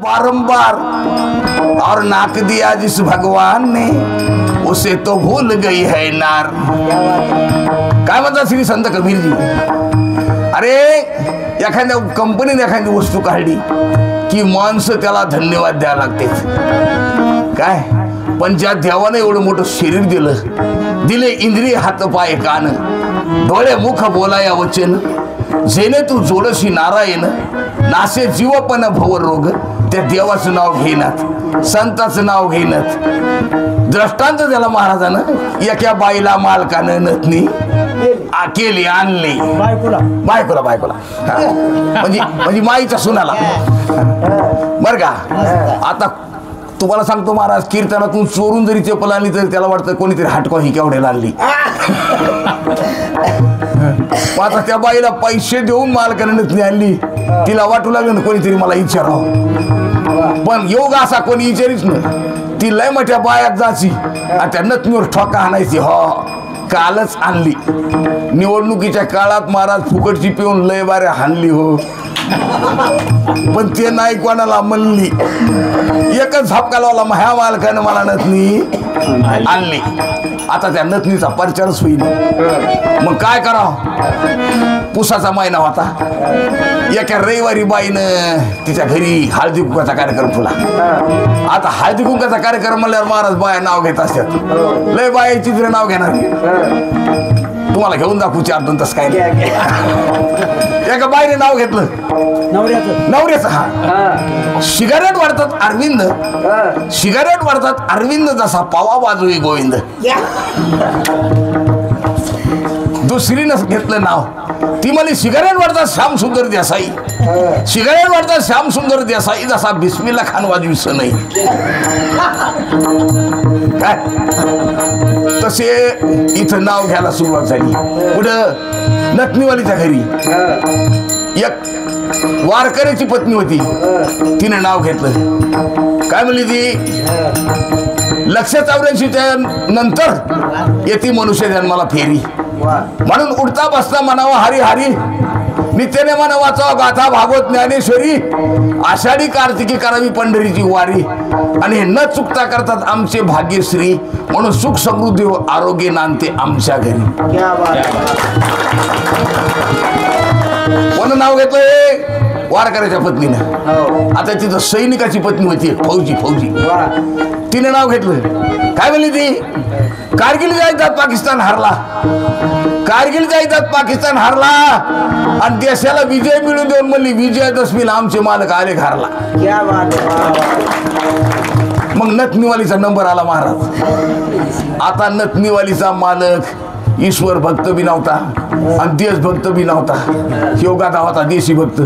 बारंबार और नाक दिया जिस भगवान ने उसे तो भूल गई है नार। काय म्हणतात श्री संत कबीरजी? अरे एखाद्या कंपनीने एखादी वस्तू काढली की माणसं त्याला धन्यवाद द्यायला लागते काय, पण ज्या देवाने एवढं मोठं शरीर दिले इंद्रिय हात पाय कान डोळे मुख बोलाया वचन, जेने तू जोडशी नारायण नासे जीवपण भव रोग, त्या देवाचं नाव घेईनात संताचं नाव घेईनात। दृष्टांत त्याला महाराजानं एका बाईला मालकानं नथनी केली आणली बायकोला म्हणजे माईच्या सुनाला बर का। आता तुम्हाला सांगतो महाराज, कीर्तनातून चोरून जरी चप्पल आणली तरी त्याला वाटतं कोणीतरी हटका ही केवढ्याला आणली। आता त्या बाईला पैसे देऊन मालकाने नथनी आणली, तिला वाटू लागलं ना कोणीतरी मला विचारावं, पण योग असा कोणी विचारीच नाही। ती लय मोठ्या बायात जायची आणि त्या नथनीवर ठोका आणायची। हो कालच आणली, निवडणुकीच्या काळात महाराज फुकटची पिऊन लय बारे हाणली हो, पण ते नाही कोणाला म्हणली। एकच झपका लावला, ह्या मालकानं मला नथनी आणली। आता त्या नथनीचा प्रचारच होईल, मग काय करावं? पुसाचा महिना होता, एका रविवारी बाईनं तिच्या घरी हळदी कुंकाचा कार्यक्रम ठेवला। आता हळदी कुंकाचा कार्यक्रम म्हणल्यावर महाराज बाया नाव घेत असतात, लय बायाची तिथे नाव घेणार। तुम्हाला घेऊन दाखवू 4-2 तास काय एका बाईने नाव घेतलं नवऱ्याचं। हा सिगारेट वाढतात अरविंद, सिगारेट वाढतात अरविंद जसा पावा बाजू गोविंद। दुसरीनं घेतलं नाव, ती म्हणली सिगारेट वाढतात श्याम सुंदर देसाई, सिगारेट वाढतात श्याम सुंदर देसाई जसा बिस्मिल्ला खान वाजवीस नाही काय। तसे इथं नाव घ्यायला सुरुवात झाली। पुढं नथनीवालीच्या घरी एक वारकऱ्याची पत्नी होती, तिने नाव घेतलं काय म्हणली ती, 184 नंतर येते मनुष्य जन्माला फेरी, म्हणून उठता बसता म्हणावा हरी हरी, नित्यने मन वाचावा गाथा भागवत ज्ञानेश्वरी, आषाढी कार्तिकी करावी पंढरीची वारी, आणि हे न चुकता करतात आमचे भाग्यश्री, म्हणून सुख समृद्धी आरोग्य नांदते आमच्या घरी। कोण नाव घेतलंय? वारकऱ्याच्या पत्नीनं। आता तिथं सैनिकाची पत्नी होती फौजी, तिने नाव घेतलं काय म्हणली ती, कारगिल जायतात पाकिस्तान हारला, कारगिल जायतात पाकिस्तान हारला, आणि देशाला विजय मिळून देऊन म्हणली विजयादशमीला आमचे मालक आले घरला। मग नथनीवालीचा नंबर आला महाराज। आता नथनीवालीचा मालक ईश्वर भक्त बी नव्हता आणि देशभक्त बी नव्हता, योगाचा होता देशी भक्त।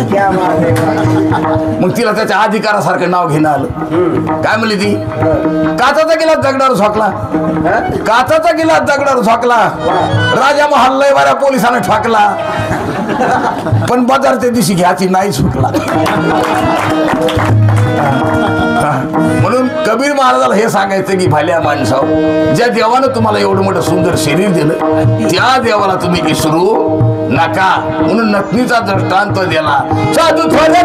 मग तिला त्याच्या अधिकारासारखं नाव घेणं आलं। काय म्हणली ती, काचाचा गिलास दगडावर झोकला, काचाचा गिलास दगडावर झोकला, राजा महाल लय बऱ्या पोलिसांना ठाकला, पण बाजारच्या दिवशी घ्यायची नाही सुटला। म्हणून कबीर महाराजाला हे सांगायचं की भल्या माणसाव, ज्या देवानं तुम्हाला एवढं मोठं सुंदर शरीर दिलं त्या देवाला तुम्ही विसरू नका, म्हणून नथनीचा दृष्टांत दिला। साधू थोडे